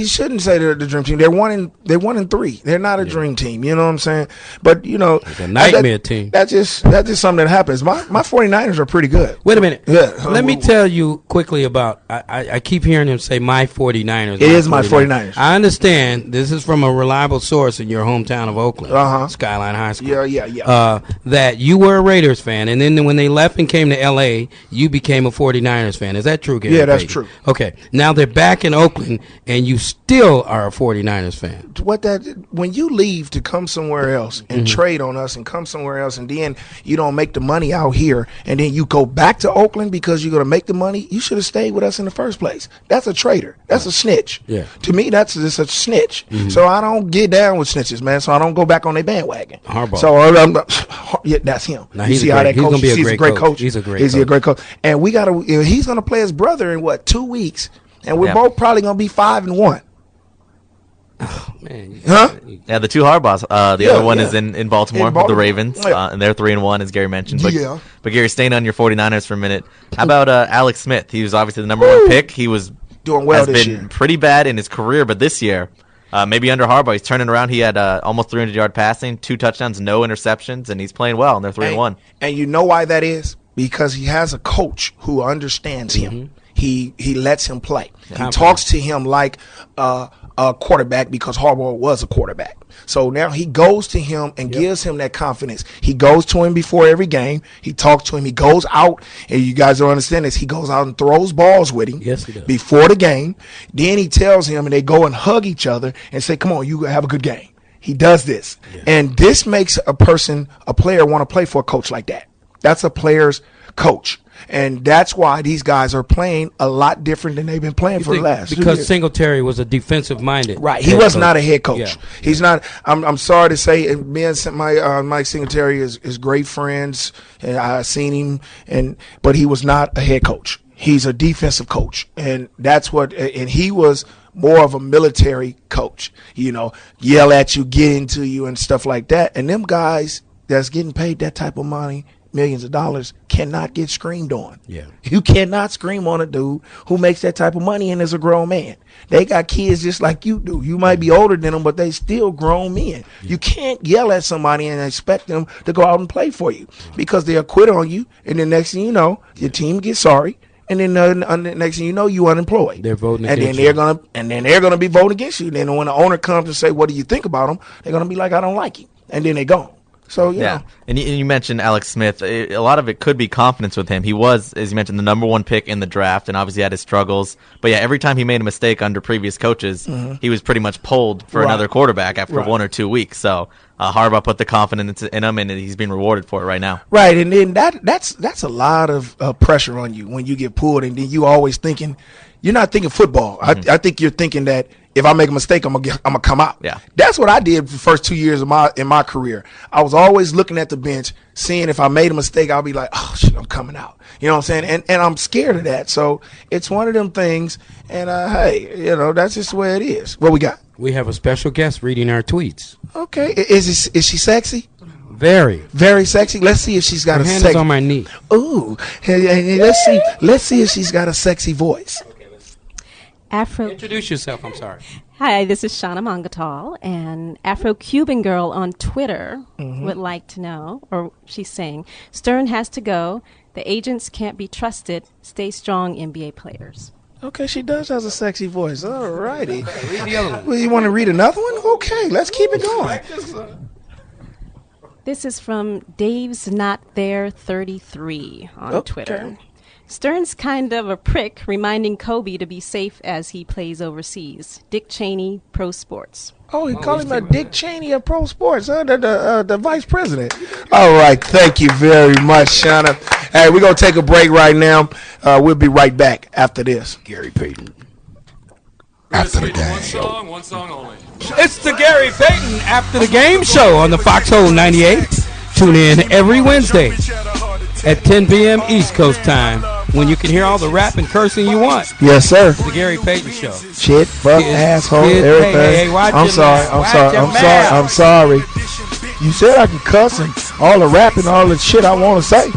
shouldn't say they're the Dream Team. They're 1-3. They're not a Dream Team. You know what I'm saying? But it's a nightmare team. That's just something that happens. My 49ers are pretty good. Wait a minute. Yeah. Let me tell you quickly about. I keep hearing him say my 49ers. It is my 49ers. I understand this is from a reliable source in your hometown of Oakland, Skyline High School. Yeah. That you were a Raiders fan, and then when they left and came to L.A., you became a 49ers fan. Is that true, Gary? Yeah, that's Payton? true. Okay. Now they're back in Oakland, and you still are a 49ers fan. When you leave to come somewhere else and trade on us and come somewhere else, and then you don't make the money out here, and then you go back to Oakland because you're going to make the money, you should have stayed with us in the first place. That's a traitor. That's a snitch. Yeah. To me, that's just a snitch. So I don't get down with snitches, man. So I don't go back on their bandwagon. Harbaugh. So that's him. Now, you see how that coach? He's a great coach. He's a great Is he a great coach? And he's going to play his brother in 2 weeks, and we're both probably going to be 5-1. Oh, man. Yeah, the two Harbaughs. The other one is in Baltimore with the Ravens, and they're 3-1 as Gary mentioned. But Gary, staying on your 49ers for a minute, how about Alex Smith? He was obviously the number one pick. He was doing well this year. Has been pretty bad in his career, but this year, maybe under Harbaugh, he's turning around. He had almost 300-yard passing, 2 touchdowns, no interceptions, and he's playing well, and they're 3-1. And you know why that is? Because he has a coach who understands him. He lets him play. He talks to him like a quarterback because Harbaugh was a quarterback. So now he goes to him and gives him that confidence. He goes to him before every game. He talks to him. He goes out, and you guys don't understand this. He goes out and throws balls with him before the game. Then he tells him, and they go and hug each other and say, come on, you have a good game. He does this. And this makes a player want to play for a coach like that. That's a player's coach. And that's why these guys are playing a lot different than they've been playing for the last 2 years. Because Singletary was a defensive-minded. Right. He was not a head coach. Yeah. He's not. I'm sorry to say, me and Mike Singletary is great friends, and I've seen him, but he was not a head coach. He's a defensive coach, and that's what. And he was more of a military coach. Yell at you, get into you, and stuff like that. And them guys that's getting paid that type of money, millions of dollars, cannot get screamed on. Yeah. You cannot scream on a dude who makes that type of money and is a grown man. They got kids just like you do. You might be older than them, but they still grown men. You can't yell at somebody and expect them to go out and play for you because they'll quit on you, and the next thing you know, your team gets sorry, and then the next thing you know, you unemployed. They're voting and against then they're gonna be voting against you. Then when the owner comes and say, "What do you think about him?" They're gonna be like, "I don't like him," and then they're gone. So, you know. And you mentioned Alex Smith. A lot of it could be confidence with him. He was, as you mentioned, the number one pick in the draft, and obviously had his struggles. But, every time he made a mistake under previous coaches, he was pretty much pulled for another quarterback after 1 or 2 weeks. So, Harbaugh put the confidence in him, and he's being rewarded for it right now. Right, and then that's a lot of pressure on you when you get pulled, and then you always thinking – you're not thinking football. I think you're thinking that if I make a mistake, I'm gonna come out. Yeah. That's what I did for the first 2 years of my career. I was always looking at the bench, seeing if I made a mistake, I'll be like, oh shit, I'm coming out. You know what I'm saying? And I'm scared of that. So it's one of them things. And hey, you know, that's just the way it is. What we got? We have a special guest reading our tweets. Okay. Is she sexy? Very. Very sexy. Let's see if she's got Her a hand sexy. is on my knee. Ooh. Hey, let's see if she's got a sexy voice. Introduce yourself. I'm sorry. Hi, this is Shauna Mongatal, and Afro-Cuban Girl on Twitter would like to know, or she's saying, Stern has to go. The agents can't be trusted. Stay strong, NBA players. Okay, she does has a sexy voice. All righty. Read the other one. Well, you want to read another one? Okay, let's keep it going. This is from Dave's Not There 33 on Twitter. Stern's kind of a prick, reminding Kobe to be safe as he plays overseas. Dick Cheney, Pro Sports. Oh, he called him a Dick Cheney of Pro Sports, huh? The vice president. All right, thank you very much, Shauna. Hey, we're going to take a break right now. We'll be right back after this. Gary Payton. After the game. One song only. It's the Gary Payton After the Game show on the Foxxhole 98. Tune in every Wednesday at 10 p.m. East Coast time, when you can hear all the rap and cursing you want. Yes, sir. It's the Gary Payton show. Shit, fuck, asshole, Kid, everything. hey, I'm sorry. You said I can cuss and all the rap and all the shit I want to say.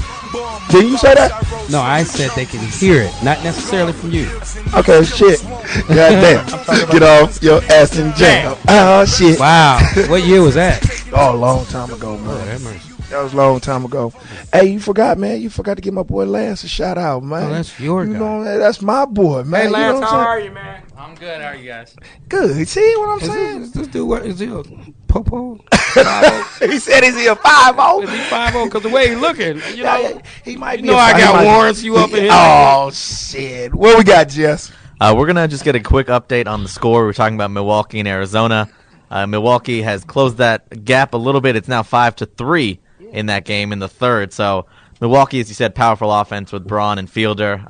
Did you say that? No, I said they can hear it, not necessarily from you. Okay, shit. Goddamn. Get off your ass in jail. Oh, shit. Wow. What year was that? Oh, a long time ago, man. That was a long time ago. Hey, you forgot, man. You forgot to give my boy Lance a shout out, man. Oh, that's your guy. Know, that's my boy, man. Hey, Lance, you know how are you, man? I'm good. How are you guys? Good. See what I'm saying? Is this dude, what is he, a popo? He said, is he a 5-0? Is he 5-0? Because the way he's looking, you know. He might be. You know I got warrants you up in here. Oh, shit. What we got, Jess? We're going to just get a quick update on the score. We're talking about Milwaukee and Arizona. Milwaukee has closed that gap a little bit. It's now 5-3 in that game in the third. So Milwaukee, as you said, powerful offense with Braun and Fielder.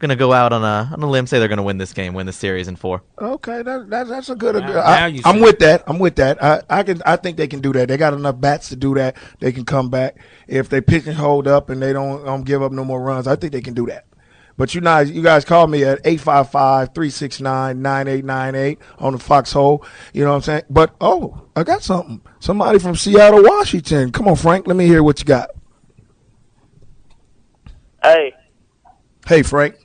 Going to go out on a limb, say they're going to win this game, win the series in 4. Okay, that's a good. I'm with that. I think they can do that. They got enough bats to do that. They can come back if they pitch and hold up and they don't give up no more runs. I think they can do that. But you guys call me at 855-369-9898 on the Foxxhole. You know what I'm saying? But, I got something. Somebody from Seattle, Washington. Come on, Frank. Let me hear what you got. Hey, Frank.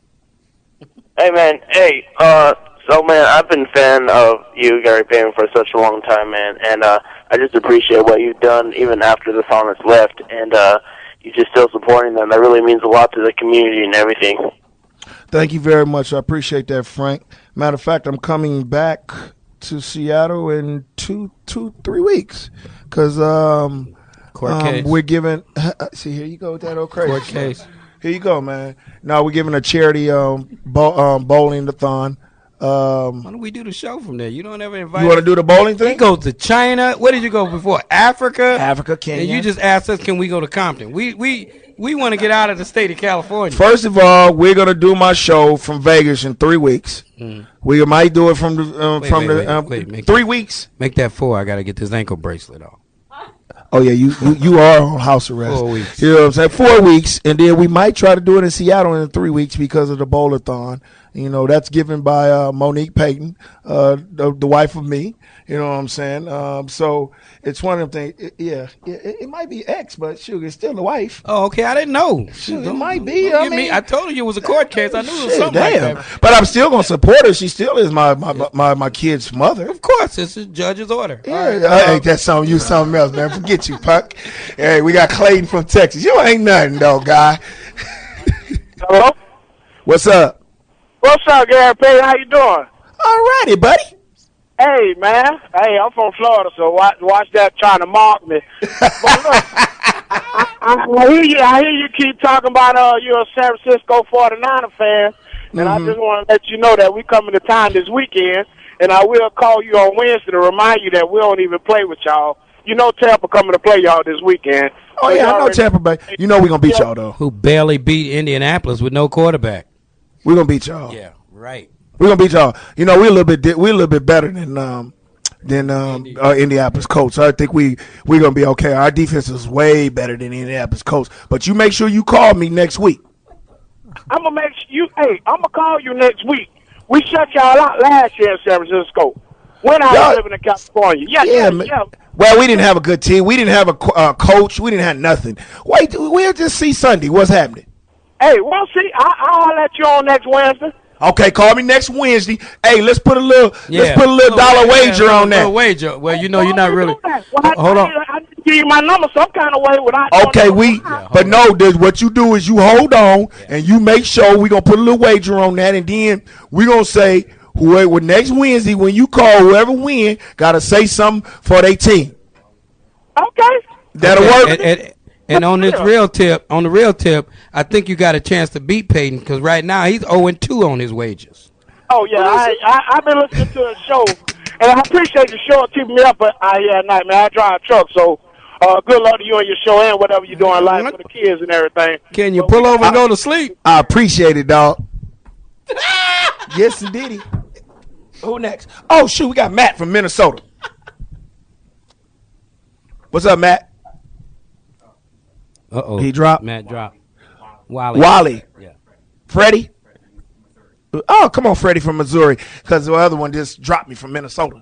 Hey, man. Hey, so, man, I've been a fan of you, Gary Payton, for such a long time, man. And I just appreciate what you've done even after the Sonics left. And you're just still supporting them. That really means a lot to the community and everything. Thank you very much. I appreciate that, Frank. Matter of fact, I'm coming back to Seattle in 3 weeks because we're giving. See, here you go with that old crazy Court case. Here you go, man. Now we're giving a charity bowling-a-thon. Why don't we do the show from there? You don't ever invite. You want to do the bowling thing? We go to China. Where did you go before? Africa, Kenya. And you just asked us, can we go to Compton? We want to get out of the state of California. First of all, we're gonna do my show from Vegas in 3 weeks. We might do it from the 3 weeks. Make that 4. I got to get this ankle bracelet off. Oh yeah, you are on house arrest. 4 weeks. You know what I'm saying? 4 weeks, and then we might try to do it in Seattle in 3 weeks because of the bowl-a-thon. You know, that's given by Monique Payton, the wife of me. You know what I'm saying? So it's one of them things. It might be ex, but shoot, it's still the wife. Oh, okay. I didn't know. Shoot, it might be. I told you it was a court case. I knew it was something like that. But I'm still gonna support her. She still is my kid's mother. Of course, it's a judge's order. Yeah, hey, that's something else, man. Forget you, Puck. Hey, we got Clayton from Texas. You ain't nothing, though, guy. Hello? What's up? What's up, Gary Payton? How you doing? All righty, buddy. Hey, man. Hey, I'm from Florida, so watch that trying to mock me. But look, I hear you keep talking about you're a San Francisco 49er fan, and I just want to let you know that we coming to town this weekend, and I will call you on Wednesday to remind you that we don't even play with y'all. You know Tampa coming to play y'all this weekend. Oh, so yeah, I know Tampa Bay. You know we're going to beat y'all, though. Who barely beat Indianapolis with no quarterback. We're going to beat y'all. Yeah, right. We're gonna beat y'all. You know, we're a little bit better than Indianapolis Colts. So I think we're gonna be okay. Our defense is way better than Indianapolis Colts. But you make sure you call me next week. I'm gonna make you. Hey, I'm gonna call you next week. We shut y'all out last year in San Francisco when I was living in California. Yeah. Well, we didn't have a good team. We didn't have a coach. We didn't have nothing. Wait, we'll just see Sunday. What's happening? Hey, well, see, I'll let you on next Wednesday. Okay, call me next Wednesday. Hey, let's put a little dollar wager on that. Wager. Well, you know, you're not really. Hold on. I give you my number some kind of way without. Okay, but no, what you do is you hold on and you make sure we're gonna put a little wager on that, and then we're gonna say whoever next Wednesday when you call, whoever win, gotta say something for their team. Okay. That'll work. And on the real tip, I think you got a chance to beat Payton because right now he's 0-2 on his wages. Oh yeah, I've been listening to the show, and I appreciate the show keeping me up at night, man. I drive a truck, so good luck to you and your show and whatever you're doing in life for the kids and everything. Can you pull over and go to sleep? I appreciate it, dog. Yes, indeed. Who next? Oh shoot, we got Matt from Minnesota. What's up, Matt? Uh-oh. He dropped? Matt dropped. Wally. Yeah. Freddie? Oh, come on, Freddie from Missouri, because the other one just dropped me from Minnesota.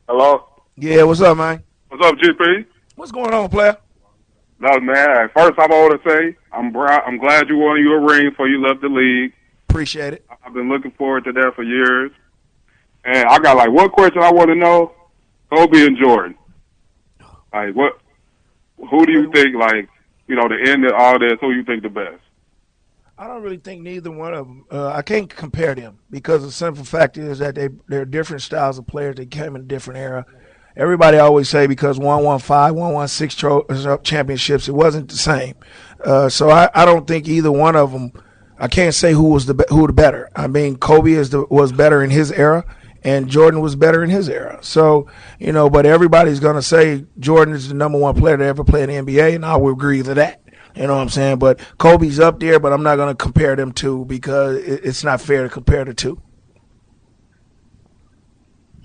Hello? Yeah, what's up, man? What's up, GP? What's going on, player? No, man, first I want to say I'm glad you won your ring before you left the league. Appreciate it. I've been looking forward to that for years. And I got, one question I want to know. Kobe and Jordan. Who do you think, to end all this, who you think the best? I don't really think neither one of them. I can't compare them because the simple fact is that they're different styles of players. They came in a different era. Everybody always say because one won 5, one won 6 championships, it wasn't the same. So I don't think either one of them. I can't say who the better. I mean, Kobe was better in his era, and Jordan was better in his era. So, but everybody's going to say Jordan is the number one player to ever play in the NBA, and I will agree to that. You know what I'm saying? But Kobe's up there, but I'm not going to compare them two because it's not fair to compare the two.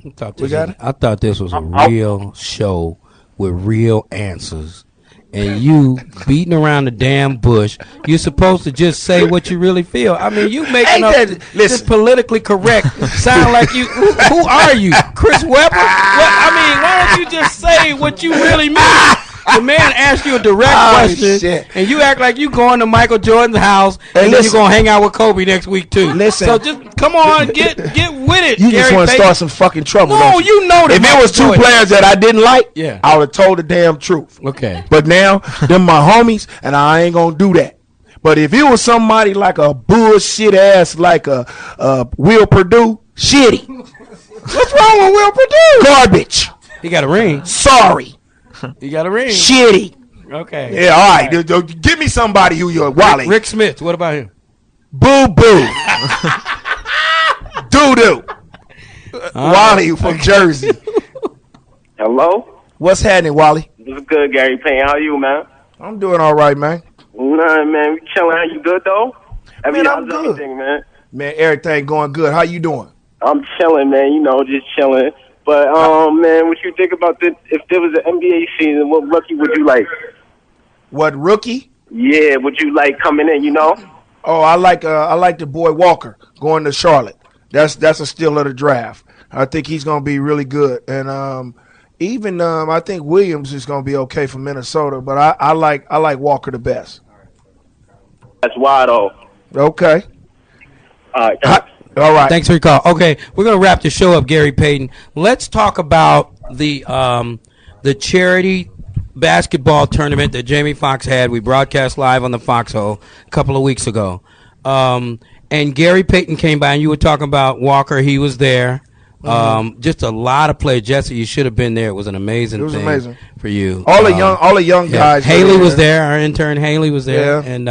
I thought this was a real show with real answers. And you beating around the damn bush. You're supposed to just say what you really feel. I mean, you making up this politically correct sound like you. Who are you, Chris Webber? Why don't you just say what you really mean? The man asked you a direct question, and you act like you going to Michael Jordan's house, and then you're going to hang out with Kobe next week, too. Listen. So just, come on, get with it, You Gary just want to Payton. start some fucking trouble. No, you know that. If it was two players that I didn't like, I would have told the damn truth. Okay. But now, them my homies, and I ain't going to do that. But if it was somebody like a bullshit ass like a Will Perdue, shitty. What's wrong with Will Perdue? Garbage. He got a ring. Sorry. You got a ring. Shitty. Okay. Yeah, all right. Give me somebody who you're Wally. Rick Smith. What about him? Boo boo. Doo doo. Wally from Jersey. Hello? What's happening, Wally? What's good, Gary Payton? How you, man? I'm doing all right, man. Nothing, man. We chilling. How you good, though? Man, I'm good. Man, everything going good. How you doing? I'm chilling, man. Just chilling. But, man, what you think about this? If there was an NBA season, what rookie would you like? What rookie? Yeah, would you like coming in, Oh, I like the boy Walker going to Charlotte. That's a steal of the draft. I think he's going to be really good. And I think Williams is going to be okay for Minnesota, but I like Walker the best. That's why, though. Okay. All right. All right. Thanks for your call. Okay, we're going to wrap the show up, Gary Payton. Let's talk about the charity basketball tournament that Jamie Foxx had. We broadcast live on the Foxxhole a couple of weeks ago. And Gary Payton came by, and you were talking about Walker. He was there. Just a lot of players. Jesse, you should have been there. It was an amazing thing for you. All the young guys. Haley was there. Our intern Haley was there. And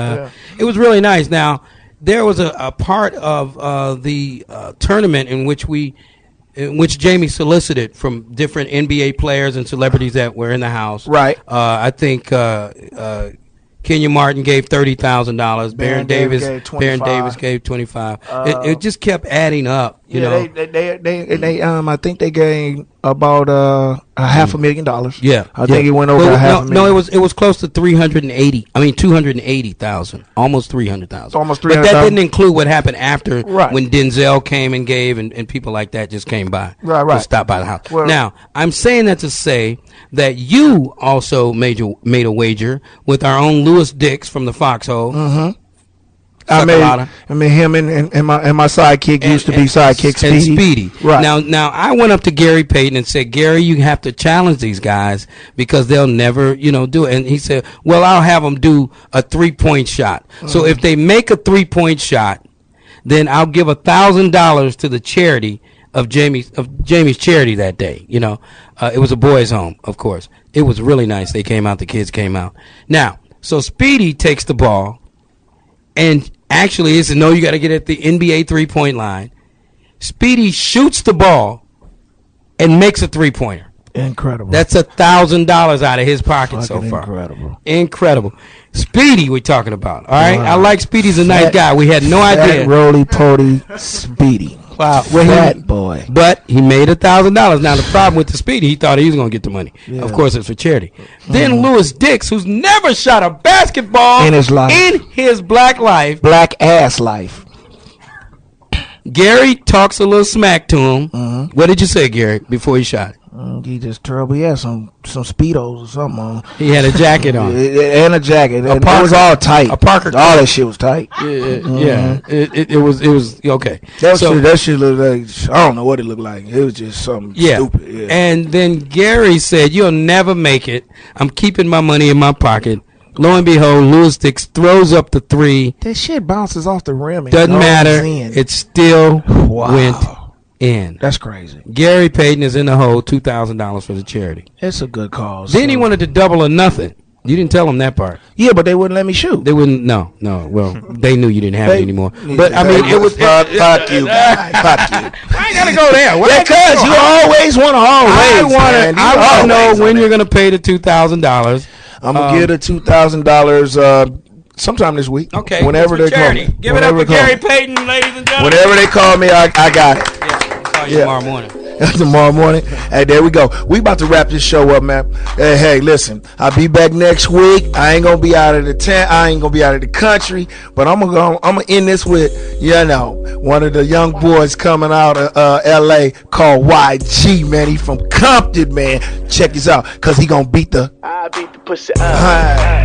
it was really nice. Now, there was a part of the tournament in which Jamie solicited from different NBA players and celebrities that were in the house. Right. I think Kenya Martin gave $30,000. Baron Davis gave Baron 25. Davis gave 25. It just kept adding up. You know. They I think they gave about $500,000. Yeah, I think it went over $500,000. No, it was close to 280,000, almost 300,000. Almost But that 300,000. didn't include what happened after Right. when Denzel came and gave, and people like that just came by. Right. To stop by the house. Well- Now, I'm saying that to say that you also made a wager with our own Lewis Dix from the Foxxhole. Mm-hmm. I mean, him and my sidekick used to be sidekick Speedy. And Speedy. Right. Now I went up to Gary Payton and said, Gary, you have to challenge these guys because they'll never, do it. And he said, well, I'll have them do a 3-point shot. So if they make a 3-point shot, then I'll give $1,000 to the charity of Jamie's charity that day. It was a boys' home, of course. It was really nice. They came out. The kids came out. Now, so Speedy takes the ball. And actually, he said, no, you got to get at the NBA 3-point line. Speedy shoots the ball and makes a 3-pointer. Incredible. That's $1,000 out of his pocket so far. Incredible. Speedy, we're talking about. All right, I like Speedy's a nice guy. We had no idea. Roly-poly Speedy. Wow, that boy. But he made $1,000. Now the problem with the Speedy, he thought he was going to get the money. Yeah. Of course, it's for charity. Then Lewis Dix, who's never shot a basketball in his life, in his black life, black ass life. Gary talks a little smack to him. What did you say, Gary, before he shot it? He just terrible. He had some Speedos or something on. He had a jacket on. And a jacket. It was all tight. A Parker. All that shit was tight. Yeah. It was okay. That shit looked like, I don't know what it looked like. It was just something stupid. Yeah. And then Gary said, you'll never make it. I'm keeping my money in my pocket. Lo and behold, Lewis Dix throws up the 3. That shit bounces off the rim. And doesn't matter. It still went in. That's crazy. Gary Payton is in the hole, $2,000 for the charity. It's a good cause. Then he wanted to double or nothing. You didn't tell him that part. Yeah, but they wouldn't let me shoot. They wouldn't. No. Well, they knew you didn't have it anymore. But I mean, it was fuck you. Fuck you. I ain't gotta go there. Because you always want to I want to know when you're gonna pay the $2,000. I'm gonna get the $2,000 sometime this week. Okay. Whenever they call me. Give it up for Gary Payton, ladies and gentlemen. Whenever they call me, I got it. Yeah. I'll call you tomorrow morning. Tomorrow morning. Hey, there we go. We about to wrap this show up, man. Hey, listen. I'll be back next week. I ain't gonna be out of the tent. I ain't gonna be out of the country. But I'm gonna end this with, one of the young boys coming out of LA called YG, man. He from Compton, man. Check this out, cause he gonna beat the. I beat the pussy up.